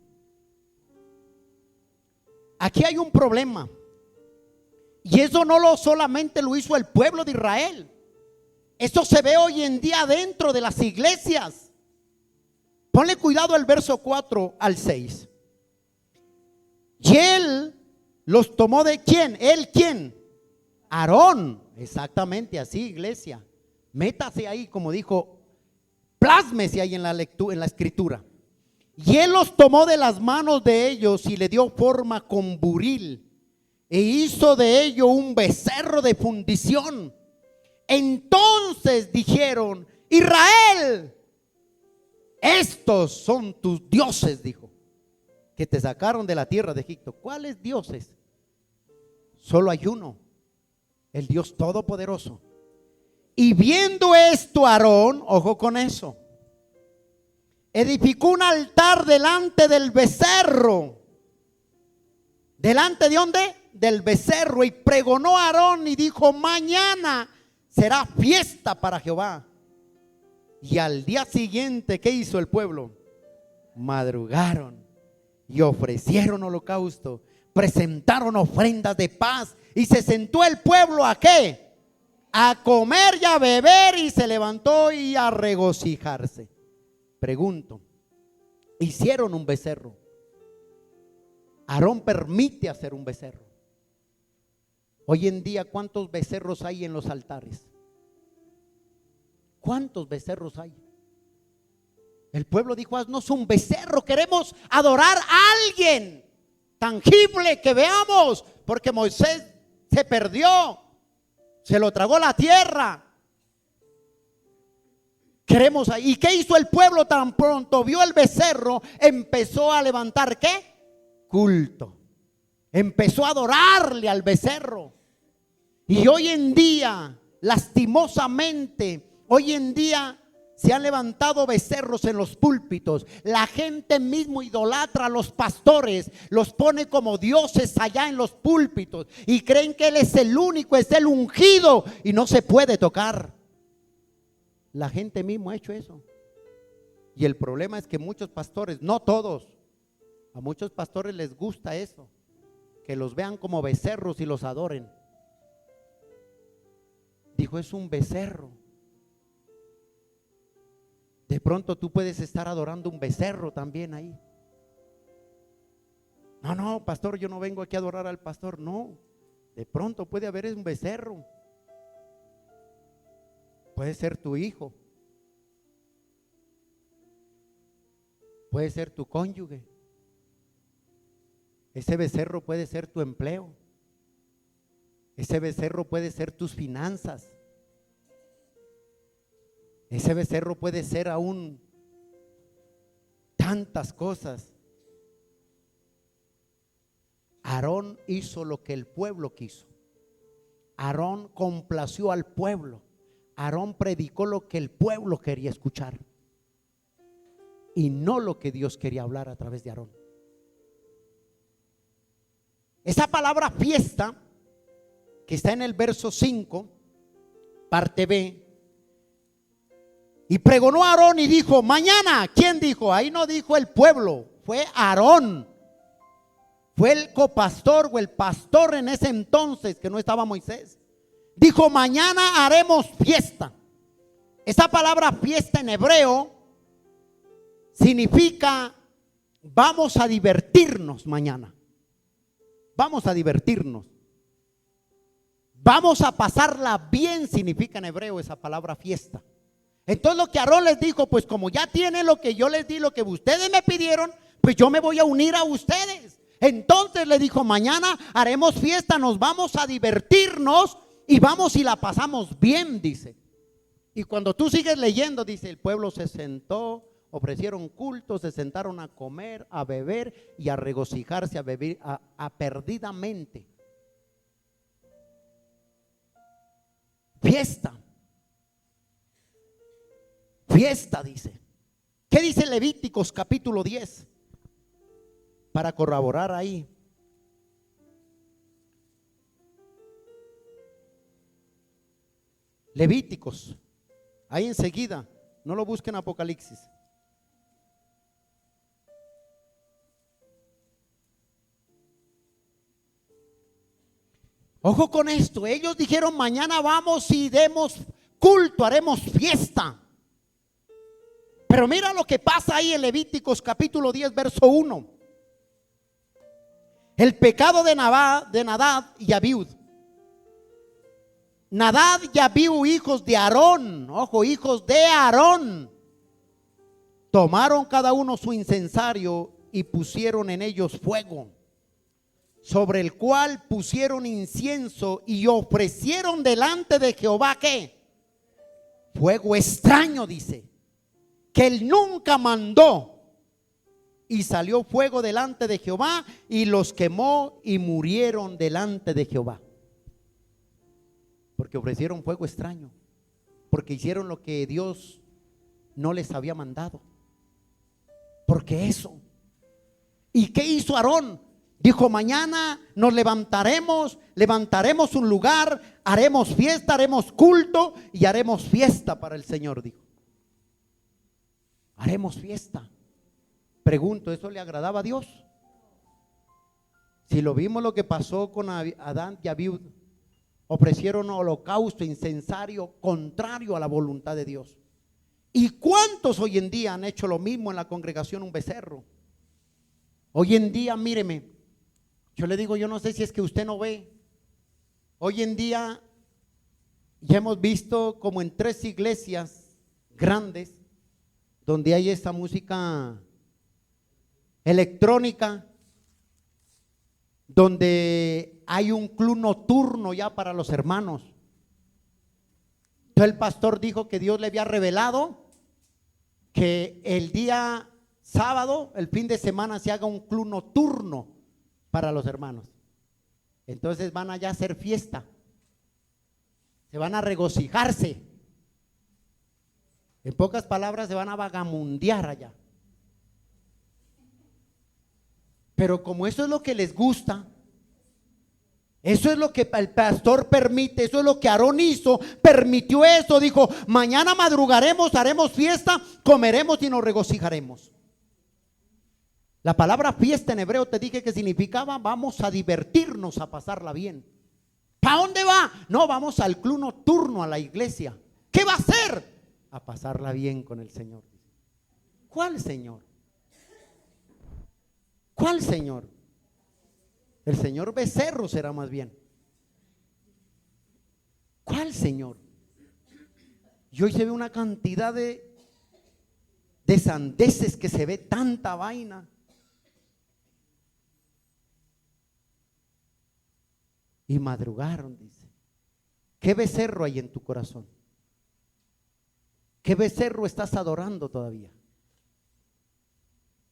Aquí hay un problema. Y eso no solamente lo hizo el pueblo de Israel. Eso se ve hoy en día dentro de las iglesias. Ponle cuidado al verso 4 al 6. Y él los tomó de ¿quién? ¿Él quién? Aarón. Exactamente así, iglesia. Métase ahí, como dijo, plásmese ahí en la lectura, en la escritura. Y él los tomó de las manos de ellos y le dio forma con buril, e hizo de ello un becerro de fundición. Entonces dijeron, Israel, estos son tus dioses, dijo. que te sacaron de la tierra de Egipto. ¿Cuáles dioses? Solo hay uno, el Dios Todopoderoso. Y viendo esto, Aarón, ojo con eso, edificó un altar delante del becerro. ¿Delante de dónde? Del becerro. Y pregonó a Aarón y dijo: mañana será fiesta para Jehová. Y al día siguiente, ¿qué hizo el pueblo? Madrugaron y ofrecieron holocausto, presentaron ofrendas de paz, y se sentó el pueblo ¿a qué? A comer y a beber, y se levantó y a regocijarse. Pregunto, hicieron un becerro. Aarón permite hacer un becerro. Hoy en día, ¿cuántos becerros hay en los altares? ¿Cuántos becerros hay? El pueblo dijo: haznos un becerro, queremos adorar a alguien tangible que veamos, porque Moisés se perdió, se lo tragó la tierra. Queremos ahí. ¿Y qué hizo el pueblo? Tan pronto vio el becerro, empezó a levantar ¿qué? Culto. Empezó a adorarle al becerro. Y hoy en día, lastimosamente, hoy en día se han levantado becerros en los púlpitos. La gente mismo idolatra a los pastores, los pone como dioses allá en los púlpitos y creen que él es el único, es el ungido y no se puede tocar. La gente mismo ha hecho eso. Y el problema es que muchos pastores, no todos, a muchos pastores les gusta eso, que los vean como becerros y los adoren. Dijo: es un becerro. De pronto tú puedes estar adorando un becerro también ahí. No, pastor, yo no vengo aquí a adorar al pastor. No, de pronto puede haber un becerro. Puede ser tu hijo, puede ser tu cónyuge. Ese becerro puede ser tu empleo. Ese becerro puede ser tus finanzas. Ese becerro puede ser aún tantas cosas. Aarón hizo lo que el pueblo quiso. Aarón complació al pueblo. Aarón predicó lo que el pueblo quería escuchar y no lo que Dios quería hablar a través de Aarón. Esa palabra fiesta que está en el verso 5, parte B. Y pregonó a Aarón y dijo: mañana. ¿Quién dijo? Ahí no dijo el pueblo, fue Aarón. Fue el copastor o el pastor en ese entonces, que no estaba Moisés. Dijo: mañana haremos fiesta. Esa palabra fiesta en hebreo significa vamos a divertirnos mañana. Vamos a divertirnos. Vamos a pasarla bien, significa en hebreo esa palabra fiesta. Entonces lo que Aarón les dijo: pues como ya tienen lo que yo les di, lo que ustedes me pidieron, pues yo me voy a unir a ustedes. Entonces le dijo: mañana haremos fiesta, nos vamos a divertirnos y vamos y la pasamos bien, dice. Y cuando tú sigues leyendo, dice: el pueblo se sentó, ofrecieron culto, se sentaron a comer, a beber y a regocijarse, a beber perdidamente. Fiesta. Fiesta, dice. ¿Qué dice Levíticos capítulo 10? Para corroborar ahí. Levíticos, ahí enseguida, no lo busquen Apocalipsis. Ojo con esto, ellos dijeron: mañana vamos y demos culto, haremos fiesta. Pero mira lo que pasa ahí en Levíticos capítulo 10, verso 1. El pecado de Nadab y Abiud. Nadab y Abiú, hijos de Aarón, ojo, hijos de Aarón, tomaron cada uno su incensario y pusieron en ellos fuego, sobre el cual pusieron incienso y ofrecieron delante de Jehová ¿qué? Fuego extraño, dice, que él nunca mandó y salió fuego delante de Jehová y los quemó y murieron delante de Jehová. Porque ofrecieron fuego extraño, porque hicieron lo que Dios no les había mandado. Porque eso. ¿Y qué hizo Aarón? Dijo: mañana nos levantaremos un lugar, haremos fiesta, haremos culto y haremos fiesta para el Señor, dijo. Haremos fiesta. Pregunto, ¿eso le agradaba a Dios? Si lo vimos lo que pasó con Adán y Abiud, ofrecieron holocausto, incensario contrario a la voluntad de Dios. ¿Y cuántos hoy en día han hecho lo mismo en la congregación Un Becerro? Hoy en día, míreme, yo le digo, yo no sé si es que usted no ve. Hoy en día ya hemos visto como en 3 iglesias grandes donde hay esta música electrónica, donde hay un club nocturno ya para los hermanos. Entonces el pastor dijo que Dios le había revelado que el día sábado, el fin de semana, se haga un club nocturno para los hermanos. Entonces van allá a hacer fiesta, se van a regocijarse. En pocas palabras, se van a vagamundear allá. Pero como eso es lo que les gusta, eso es lo que el pastor permite, eso es lo que Aarón hizo, permitió eso, dijo: mañana madrugaremos, haremos fiesta, comeremos y nos regocijaremos. La palabra fiesta en hebreo te dije que significaba vamos a divertirnos, a pasarla bien. ¿Para dónde va? No, vamos al club nocturno, a la iglesia. ¿Qué va a hacer? A pasarla bien con el Señor. ¿Cuál Señor? ¿Cuál Señor? El Señor Becerro será más bien. ¿Cuál Señor? Y hoy se ve una cantidad de sandeces, que se ve tanta vaina. Y madrugaron, dice. ¿Qué becerro hay en tu corazón? ¿Qué becerro estás adorando todavía?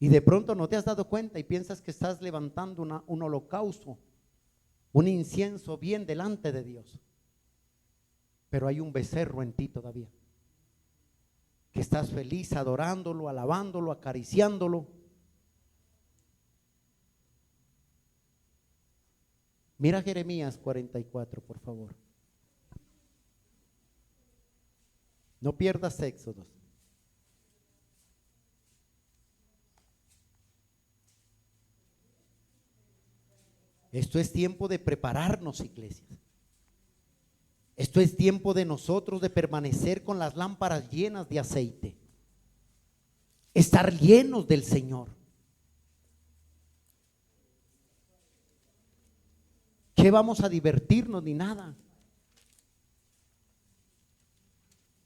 Y de pronto no te has dado cuenta y piensas que estás levantando un holocausto, un incienso bien delante de Dios. Pero hay un becerro en ti todavía, que estás feliz adorándolo, alabándolo, acariciándolo. Mira Jeremías 44, por favor. No pierdas Éxodos. Esto es tiempo de prepararnos, iglesia. Esto es tiempo de nosotros de permanecer con las lámparas llenas de aceite. Estar llenos del Señor. ¿Qué vamos a divertirnos ni nada?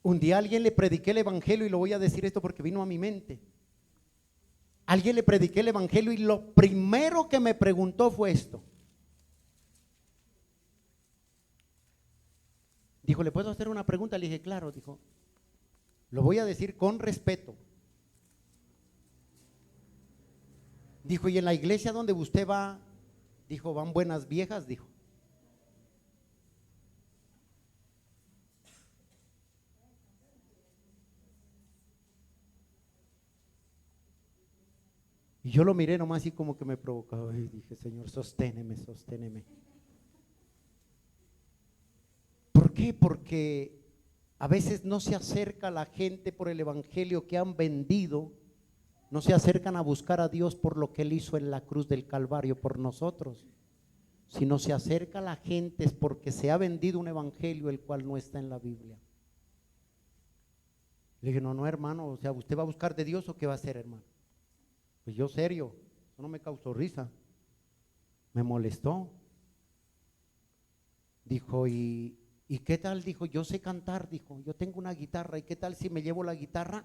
Un día a alguien le prediqué el evangelio, y lo voy a decir esto porque vino a mi mente. A alguien le prediqué el evangelio y lo primero que me preguntó fue esto. Dijo: ¿le puedo hacer una pregunta? Le dije: claro. Dijo: lo voy a decir con respeto. Dijo: ¿y en la iglesia donde usted va? Dijo: ¿van buenas viejas? Dijo. Y yo lo miré nomás así como que me provocaba. Y dije: Señor, sosténeme, sosténeme. ¿Por qué? Porque a veces no se acerca la gente por el evangelio que han vendido. No se acercan a buscar a Dios por lo que Él hizo en la cruz del Calvario por nosotros. Si no se acerca la gente es porque se ha vendido un evangelio el cual no está en la Biblia. Le dije: no, hermano, o sea, ¿usted va a buscar de Dios o qué va a hacer, hermano? Pues yo serio, eso no me causó risa, me molestó. Dijo: ¿y qué tal? Dijo: yo sé cantar, dijo, yo tengo una guitarra, ¿y qué tal si me llevo la guitarra?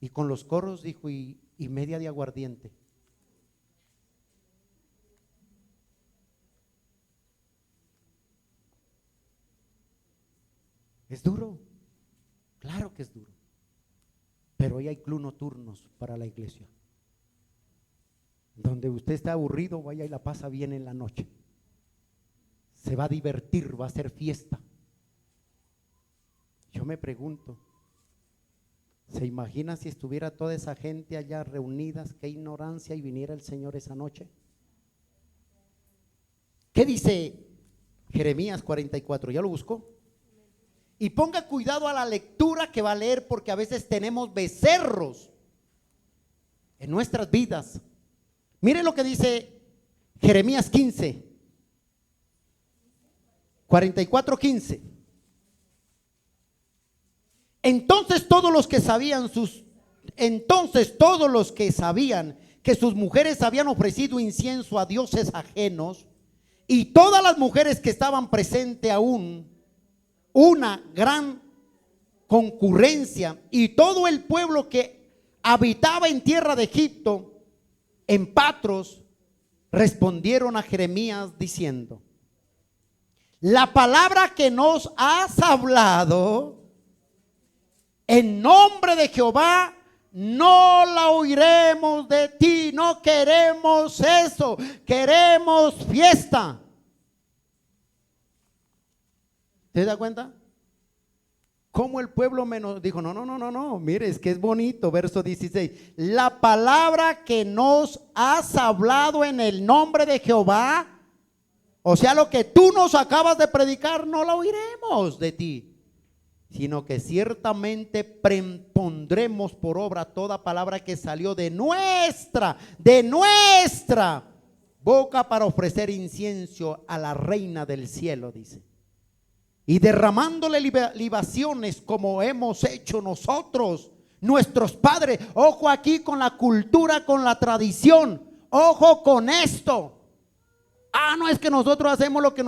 Y con los coros, dijo, y media de aguardiente. ¿Es duro? Claro que es duro. Pero hoy hay club nocturnos para la iglesia. Donde usted está aburrido, vaya y la pasa bien en la noche. Se va a divertir, va a hacer fiesta. Yo me pregunto, ¿se imagina si estuviera toda esa gente allá reunidas? Qué ignorancia, y viniera el Señor esa noche. ¿Qué dice Jeremías 44? ¿Ya lo buscó? Y ponga cuidado a la lectura que va a leer, porque a veces tenemos becerros en nuestras vidas. Mire lo que dice Jeremías 15, 44:15. Entonces todos los que sabían que sus mujeres habían ofrecido incienso a dioses ajenos, y todas las mujeres que estaban presentes aún, una gran concurrencia, y todo el pueblo que habitaba en tierra de Egipto, en Patros, respondieron a Jeremías diciendo: la palabra que nos has hablado en nombre de Jehová, no la oiremos de ti. No queremos eso, queremos fiesta. ¿Te das cuenta? Como el pueblo menos dijo: no, mire, es que es bonito. Verso 16: la palabra que nos has hablado en el nombre de Jehová, o sea, lo que tú nos acabas de predicar, no la oiremos de ti, sino que ciertamente pondremos por obra toda palabra que salió de nuestra boca para ofrecer incienso a la reina del cielo, dice. Y derramándole libaciones como hemos hecho nosotros, nuestros padres. Ojo aquí con la cultura, con la tradición. Ojo con esto. No es que nosotros hacemos lo que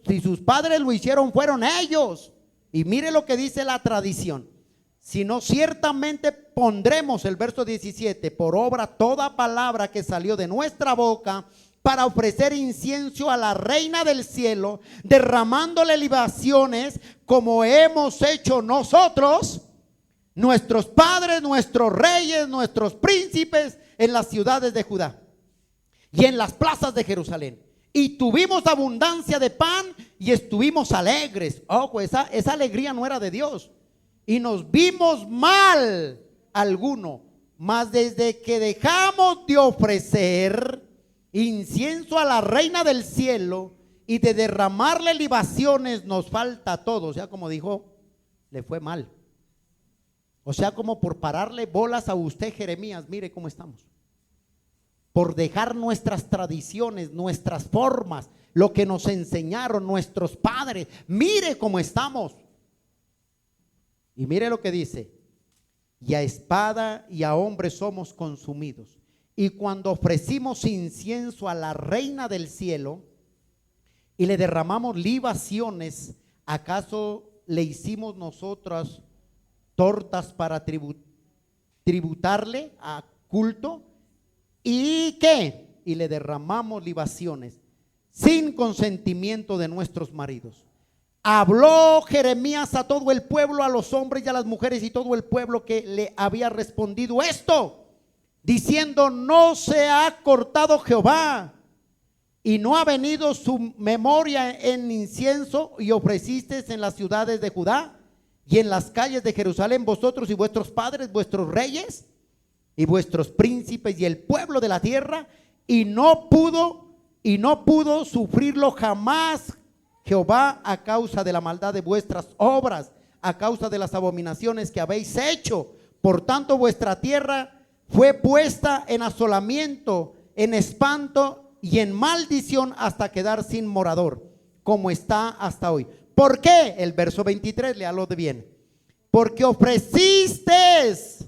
si sus padres lo hicieron, fueron ellos. Y mire lo que dice la tradición: sino ciertamente pondremos, el verso 17, por obra toda palabra que salió de nuestra boca para ofrecer incienso a la reina del cielo, derramándole libaciones como hemos hecho nosotros, nuestros padres, nuestros reyes, nuestros príncipes, en las ciudades de Judá y en las plazas de Jerusalén. Y tuvimos abundancia de pan y estuvimos alegres. Ojo, esa alegría no era de Dios. Y nos vimos mal alguno, mas desde que dejamos de ofrecer incienso a la reina del cielo y de derramarle libaciones, nos falta todo. O sea, como dijo, le fue mal. O sea, como por pararle bolas a usted, Jeremías, mire cómo estamos. Por dejar nuestras tradiciones, nuestras formas, lo que nos enseñaron nuestros padres. Mire cómo estamos. Y mire lo que dice: y a espada y a hombre somos consumidos. Y cuando ofrecimos incienso a la reina del cielo y le derramamos libaciones, ¿acaso le hicimos nosotras tortas para tributarle a culto? ¿Y qué? Y le derramamos libaciones sin consentimiento de nuestros maridos. Habló Jeremías a todo el pueblo, a los hombres y a las mujeres y todo el pueblo que le había respondido esto, diciendo: no se ha cortado Jehová y no ha venido su memoria en incienso, y ofrecisteis en las ciudades de Judá y en las calles de Jerusalén vosotros y vuestros padres, vuestros reyes y vuestros príncipes y el pueblo de la tierra, y no pudo sufrirlo jamás Jehová a causa de la maldad de vuestras obras, a causa de las abominaciones que habéis hecho. Por tanto, vuestra tierra fue puesta en asolamiento, en espanto y en maldición, hasta quedar sin morador, como está hasta hoy. ¿Por qué? El verso 23, léalo de bien. Porque ofrecisteis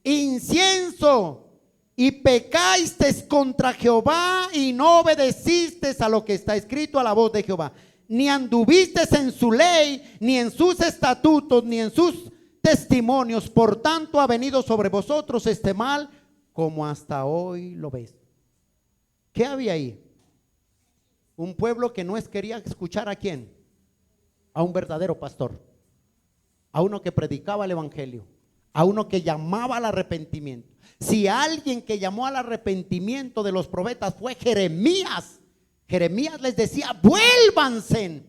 incienso y pecasteis contra Jehová y no obedecisteis a lo que está escrito, a la voz de Jehová, ni anduvisteis en su ley, ni en sus estatutos, ni en sus testimonios. Por tanto ha venido sobre vosotros este mal, como hasta hoy lo ves. ¿Qué había ahí? Un pueblo que no quería escuchar ¿a quién? A un verdadero pastor, a uno que predicaba el evangelio, a uno que llamaba al arrepentimiento. Si alguien que llamó al arrepentimiento de los profetas fue Jeremías, Jeremías les decía: vuélvanse,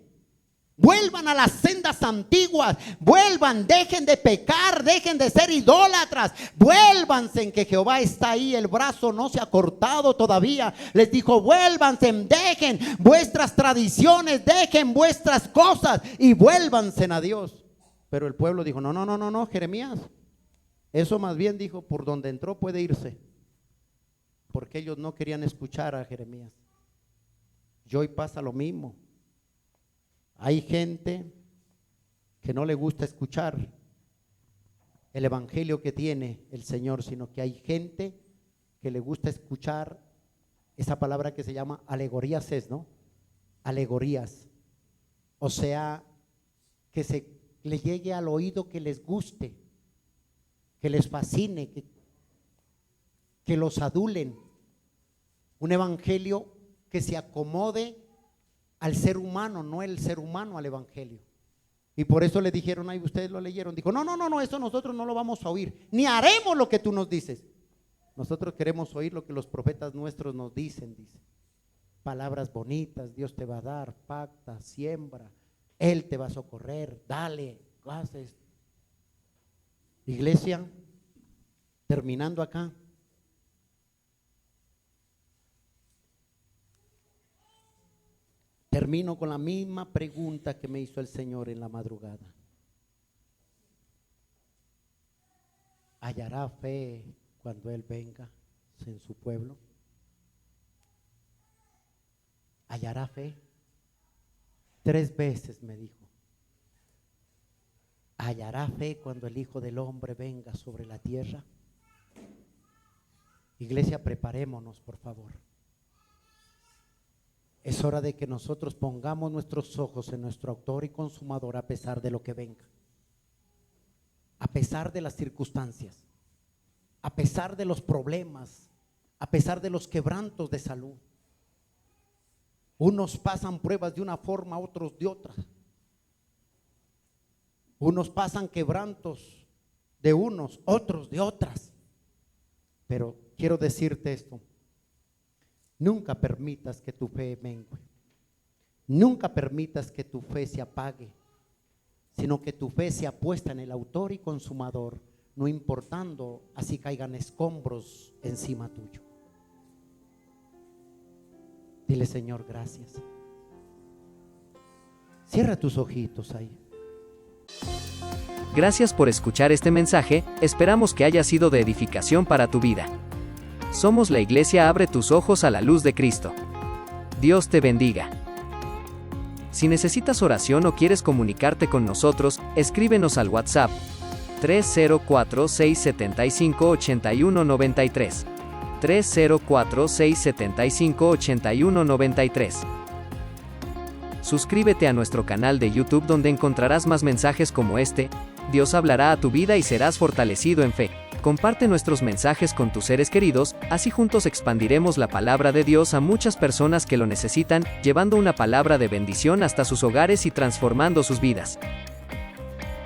vuelvan a las sendas antiguas, vuelvan, dejen de pecar, dejen de ser idólatras, vuélvanse, que Jehová está ahí, el brazo no se ha cortado todavía. Les dijo: vuélvanse, dejen vuestras tradiciones, dejen vuestras cosas y vuélvanse a Dios. Pero el pueblo dijo: no, Jeremías, eso más bien, dijo, por donde entró puede irse, porque ellos no querían escuchar a Jeremías. Y hoy pasa lo mismo. Hay gente que no le gusta escuchar el evangelio que tiene el Señor, sino que hay gente que le gusta escuchar esa palabra que se llama alegorías, ¿no? Alegorías. O sea, que se le llegue al oído, que les guste, que les fascine, que los adulen. Un evangelio que se acomode al ser humano, no el ser humano al evangelio. Y por eso le dijeron: ay, ustedes lo leyeron. Dijo: no, eso nosotros no lo vamos a oír, ni haremos lo que tú nos dices. Nosotros queremos oír lo que los profetas nuestros nos dicen, dice. Palabras bonitas: Dios te va a dar, pacta, siembra, Él te va a socorrer, dale, haces. Iglesia, terminando acá, termino con la misma pregunta que me hizo el Señor en la madrugada. ¿Hallará fe cuando Él venga en su pueblo? ¿Hallará fe? 3 veces me dijo: ¿hallará fe cuando el Hijo del Hombre venga sobre la tierra? Iglesia, preparémonos, por favor. Es hora de que nosotros pongamos nuestros ojos en nuestro autor y consumador, a pesar de lo que venga, a pesar de las circunstancias, a pesar de los problemas, a pesar de los quebrantos de salud. Unos pasan pruebas de una forma, otros de otra. Unos pasan quebrantos de unos, otros de otras. Pero quiero decirte esto: nunca permitas que tu fe mengue, nunca permitas que tu fe se apague, sino que tu fe sea puesta en el autor y consumador, no importando así caigan escombros encima tuyo. Dile: Señor, gracias. Cierra tus ojitos ahí. Gracias por escuchar este mensaje, esperamos que haya sido de edificación para tu vida. Somos la Iglesia Abre tus ojos a la luz de Cristo. Dios te bendiga. Si necesitas oración o quieres comunicarte con nosotros, escríbenos al WhatsApp 304-675-8193. 304-675-8193. Suscríbete a nuestro canal de YouTube, donde encontrarás más mensajes como este. Dios hablará a tu vida y serás fortalecido en fe. Comparte nuestros mensajes con tus seres queridos, así juntos expandiremos la palabra de Dios a muchas personas que lo necesitan, llevando una palabra de bendición hasta sus hogares y transformando sus vidas.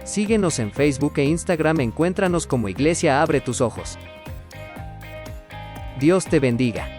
Síguenos en Facebook e Instagram, encuéntranos como Iglesia Abre tus Ojos. Dios te bendiga.